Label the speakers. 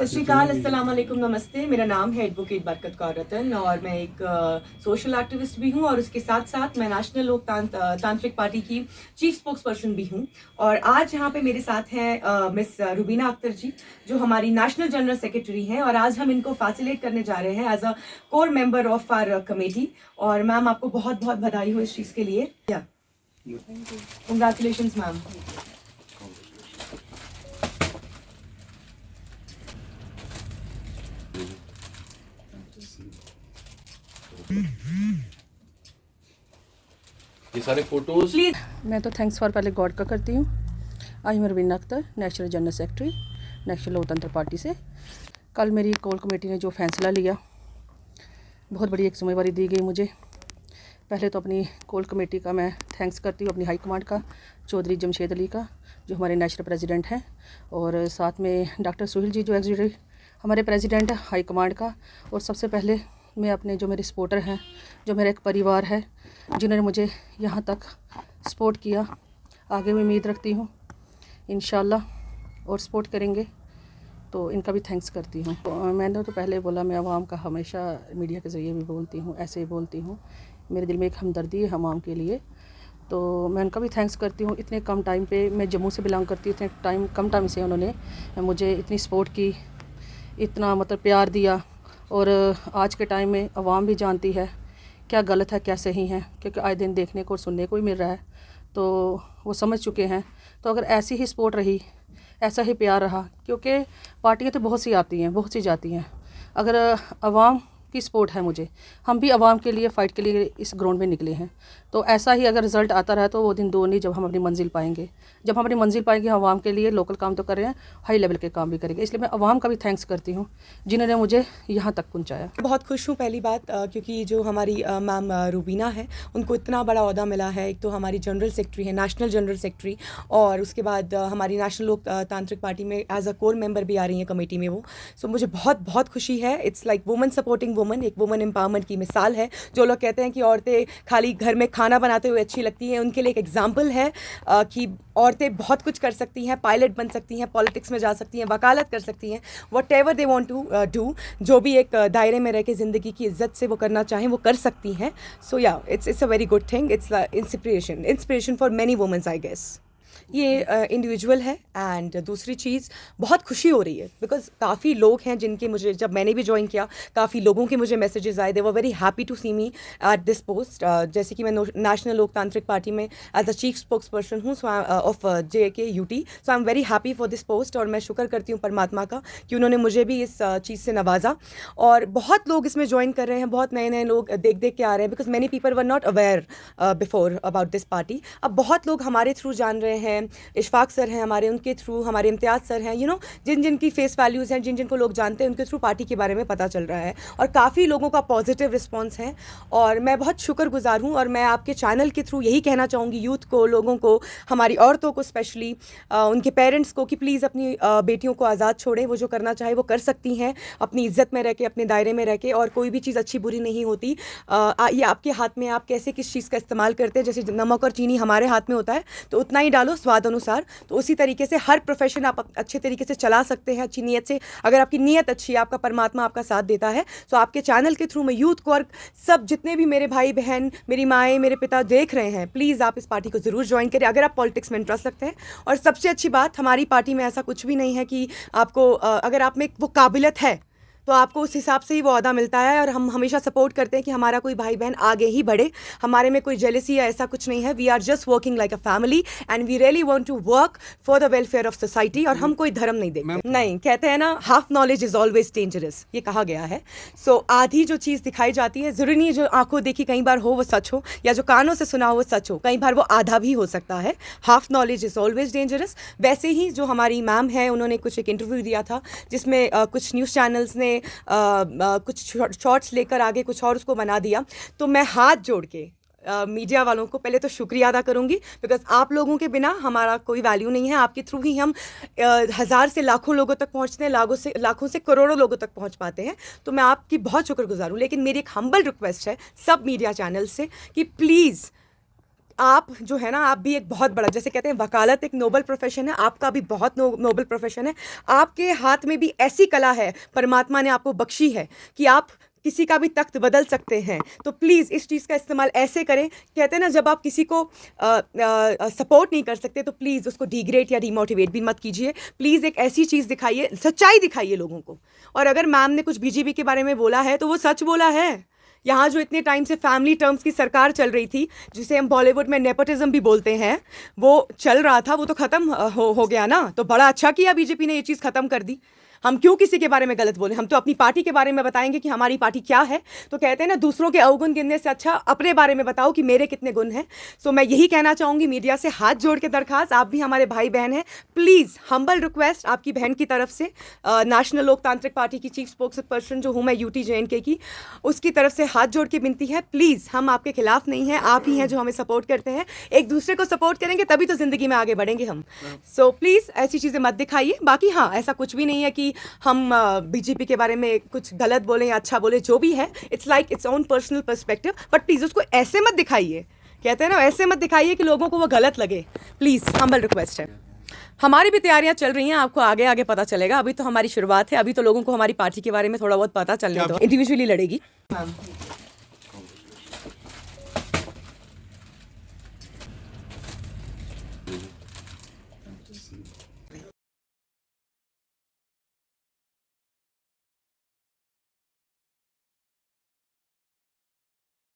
Speaker 1: सत श्री अकाल, अस्सलाम वालेकुम, नमस्ते। मेरा नाम है एडवोकेट बरकत कौर रतन और मैं एक सोशल एक्टिविस्ट भी हूं और उसके साथ साथ मैं नेशनल तांत्रिक पार्टी की चीफ स्पोक्स पर्सन भी हूं। और आज यहाँ पे मेरे साथ हैं मिस रुबीना अख्तर जी, जो हमारी नेशनल जनरल सेक्रेटरी हैं, और आज हम इनको फैसिलिटेट करने जा रहे हैं as a core member of our committee. और मैम, आपको बहुत बहुत बधाई हो इस चीज़ के लिए। Congratulations ma'am.
Speaker 2: ये सारे फोटोज
Speaker 3: मैं तो थैंक्स फॉर पहले गॉड का करती हूँ। आज मैं Rubina Akhtar, national general secretary national लोकतंत्र पार्टी से। कल मेरी कोर कमेटी ने जो फैसला लिया, बहुत बड़ी एक जिम्मेवारी दी गई मुझे। पहले तो अपनी कोर कमेटी का मैं थैंक्स करती हूँ, अपनी हाई कमांड का, चौधरी जमशेद अली का जो हमारे नेशनल प्रेसिडेंट हैं, और साथ में डॉक्टर सुहेल जी जो एग्जीक्यूटिव हमारे प्रेसिडेंट हैं हाई कमांड का। और सबसे पहले मैं अपने जो मेरे सपोर्टर हैं, जो मेरा एक परिवार है, जिन्होंने मुझे यहाँ तक सपोर्ट किया, आगे भी उम्मीद रखती हूँ इंशाल्लाह और सपोर्ट करेंगे, तो इनका भी थैंक्स करती हूँ। तो मैंने तो पहले बोला, मैं आवाम का हमेशा मीडिया के ज़रिए भी बोलती हूँ, ऐसे ही बोलती हूँ। मेरे दिल में एक हमदर्दी है आवाम के लिए, तो मैं उनका भी थैंक्स करती हूँ। इतने कम टाइम पे, मैं जम्मू से बिलोंग करती हूँ, इतने कम टाइम से उन्होंने मुझे इतनी सपोर्ट की, इतना मतलब प्यार दिया। और आज के टाइम में आवाम भी जानती है क्या गलत है क्या सही है, क्योंकि आए दिन देखने को और सुनने को ही मिल रहा है, तो वो समझ चुके हैं। तो अगर ऐसी ही सपोर्ट रही, ऐसा ही प्यार रहा, क्योंकि पार्टियां तो बहुत सी आती हैं, बहुत सी जाती हैं, अगर आवाम की सपोर्ट है मुझे, हम भी आवाम के लिए फ़ाइट के लिए इस ग्राउंड में निकले हैं, तो ऐसा ही अगर रिज़ल्ट आता रहा तो वो दिन दूर नहीं जब हम अपनी मंजिल पाएंगे। जब हम अपनी मंजिल पाएंगे, हम आवाम के लिए लोकल काम तो कर रहे हैं, हाई लेवल के काम भी करेंगे। इसलिए मैं आवाम का भी थैंक्स करती हूँ जिन्होंने मुझे यहाँ तक पहुँचाया।
Speaker 1: बहुत खुश हूँ पहली बात, क्योंकि जो हमारी मैम रुबीना है, उनको इतना बड़ा ओहदा मिला है। एक तो हमारी जनरल सेक्रेटरी है, नेशनल जनरल सेक्रेटरी, और उसके बाद हमारी नेशनल लोक तांत्रिक पार्टी में एज अ कोर मेंबर भी आ रही हैं कमेटी में वो। सो मुझे बहुत बहुत खुशी है। It's like woman supporting woman, एक वुमन एम्पावरमेंट की मिसाल है। जो लोग कहते हैं कि औरतें खाली घर में खाना बनाते हुए अच्छी लगती हैं, उनके लिए एक एग्जाम्पल है कि औरतें बहुत कुछ कर सकती हैं, पायलट बन सकती हैं, पॉलिटिक्स में जा सकती हैं, वकालत कर सकती हैं, whatever they want to do, जो भी एक दायरे में रह के ज़िंदगी की इज्जत से वो करना चाहें वो कर सकती हैं। So yeah it's a very good thing. It's inspiration for many womens I guess. ये इंडिविजुअल है। एंड दूसरी चीज़, बहुत खुशी हो रही है बिकॉज काफ़ी लोग हैं जिनके मुझे, जब मैंने भी ज्वाइन किया, काफ़ी लोगों के मुझे मैसेजेस आए, they were very happy to see me at this post. जैसे कि मैं नेशनल लोकतांत्रिक पार्टी में as a chief spokesperson हूँ of JKUT, so I am very happy for this post. और मैं शुक्र करती हूँ परमात्मा का कि उन्होंने मुझे भी इस चीज़ से नवाजा। और बहुत लोग इसमें ज्वाइन कर रहे हैं, बहुत नए नए लोग देख देख के आ रहे हैं, because many people were not aware before about this party. अब बहुत लोग हमारे थ्रू जान रहे हैं, इशफाक सर हैं हमारे, उनके थ्रू, हमारे इम्तियाज़ सर हैं, जिन जिन की फेस वैल्यूज़ हैं, जिन जिनको लोग जानते हैं, उनके थ्रू पार्टी के बारे में पता चल रहा है। और काफ़ी लोगों का पॉजिटिव रिस्पॉन्स है और मैं बहुत शुक्रगुजार हूँ। और मैं आपके चैनल के थ्रू यही कहना चाहूँगी यूथ को, लोगों को, हमारी औरतों को स्पेशली, उनके पेरेंट्स को, कि प्लीज़ अपनी बेटियों को आज़ाद छोड़ें। वो जो करना चाहे वो कर सकती हैं, अपनी इज्जत में रह के, अपने दायरे में रह के, और कोई भी चीज़ अच्छी बुरी नहीं होती। ये आपके हाथ में, आप कैसे किस चीज़ का इस्तेमाल करते हैं। जैसे नमक और चीनी हमारे हाथ में होता है, तो उतना ही डालो स्वाद अनुसार। तो उसी तरीके से हर प्रोफेशन आप अच्छे तरीके से चला सकते हैं, अच्छी नीयत से। अगर आपकी नीयत अच्छी है, आपका परमात्मा आपका साथ देता है। तो आपके चैनल के थ्रू मैं यूथ को और सब जितने भी मेरे भाई बहन, मेरी माएँ, मेरे पिता देख रहे हैं, प्लीज़ आप इस पार्टी को ज़रूर ज्वाइन करें अगर आप पॉलिटिक्स में इंटरेस्ट रखते हैं। और सबसे अच्छी बात, हमारी पार्टी में ऐसा कुछ भी नहीं है कि आपको अगर आप में वो काबिलियत है तो आपको उस हिसाब से ही वो अहदा मिलता है। और हम हमेशा सपोर्ट करते हैं कि हमारा कोई भाई बहन आगे ही बढ़े। हमारे में कोई जेलसी या ऐसा कुछ नहीं है। We are just working like a family and we really want to work for the welfare of society. और हम कोई धर्म नहीं देखते। नहीं, कहते हैं ना, half knowledge is always dangerous, ये कहा गया है। सो आधी जो चीज़ दिखाई जाती है, ज़रूरी नहीं जो आंखों देखी कई बार हो वो सच हो, या जो कानों से सुना हो वो सच हो, कई बार वो आधा भी हो सकता है। Half knowledge is always dangerous. वैसे ही जो हमारी मैम है, उन्होंने कुछ एक इंटरव्यू दिया था जिसमें कुछ न्यूज़ चैनल्स ने कुछ शॉर्ट्स लेकर आगे कुछ और उसको बना दिया। तो मैं हाथ जोड़ के मीडिया वालों को पहले तो शुक्रिया अदा करूंगी, बिकॉज आप लोगों के बिना हमारा कोई वैल्यू नहीं है। आपके थ्रू ही हम हज़ार से लाखों लोगों तक पहुंचते हैं, लाखों से करोड़ों लोगों तक पहुंच पाते हैं। तो मैं आपकी बहुत शुक्रगुजार हूँ। लेकिन मेरी एक हम्बल रिक्वेस्ट है सब मीडिया चैनल से कि प्लीज़ आप जो है ना, आप भी एक बहुत बड़ा, जैसे कहते हैं वकालत एक नोबल प्रोफेशन है, आपका भी बहुत नोबल प्रोफेशन है। आपके हाथ में भी ऐसी कला है परमात्मा ने आपको बख्शी है कि आप किसी का भी तख्त बदल सकते हैं। तो प्लीज़ इस चीज़ का इस्तेमाल ऐसे करें। कहते हैं ना, जब आप किसी को सपोर्ट नहीं कर सकते तो प्लीज़ उसको डिग्रेड या डिमोटिवेट भी मत कीजिए। प्लीज़ एक ऐसी चीज़ दिखाइए, सच्चाई दिखाइए लोगों को। और अगर मैम ने कुछ बीजेपी के बारे में बोला है तो वो सच बोला है। यहाँ जो इतने टाइम से फैमिली टर्म्स की सरकार चल रही थी, जिसे हम बॉलीवुड में नेपोटिज्म भी बोलते हैं, वो चल रहा था, वो तो ख़त्म हो गया ना। तो बड़ा अच्छा किया बीजेपी ने ये चीज़ ख़त्म कर दी। हम क्यों किसी के बारे में गलत बोले, हम तो अपनी पार्टी के बारे में बताएंगे कि हमारी पार्टी क्या है। तो कहते हैं ना, दूसरों के अवगुण गिनने से अच्छा अपने बारे में बताओ कि मेरे कितने गुण हैं। सो मैं यही कहना चाहूँगी, मीडिया से हाथ जोड़ के दरखास्त, आप भी हमारे भाई बहन हैं, प्लीज़ हम्बल रिक्वेस्ट आपकी बहन की तरफ से, नेशनल लोकतांत्रिक पार्टी की चीफ स्पोक्स पर्सन जो हूँ मैं यूटी JNK की, उसकी तरफ से हाथ जोड़ के विनती है, प्लीज़ हम आपके खिलाफ नहीं हैं, आप ही हैं जो हमें सपोर्ट करते हैं। एक दूसरे को सपोर्ट करेंगे तभी तो ज़िंदगी में आगे बढ़ेंगे हम। सो प्लीज़ ऐसी चीज़ें मत दिखाइए। बाकी हाँ, ऐसा कुछ भी नहीं है कि हम बीजेपी के बारे में कुछ गलत बोले या अच्छा बोले, जो भी है it's like its own personal perspective, but please उसको ऐसे मत दिखाइए। कहते हैं ना, ऐसे मत दिखाइए कि लोगों को वो गलत लगे। प्लीज़ हम्बल रिक्वेस्ट है। हमारी भी तैयारियां चल रही हैं, आपको आगे आगे पता चलेगा। अभी तो हमारी शुरुआत है, अभी तो लोगों को हमारी पार्टी के बारे में थोड़ा बहुत पता चलने दो। इंडिविजुअली लड़ेगी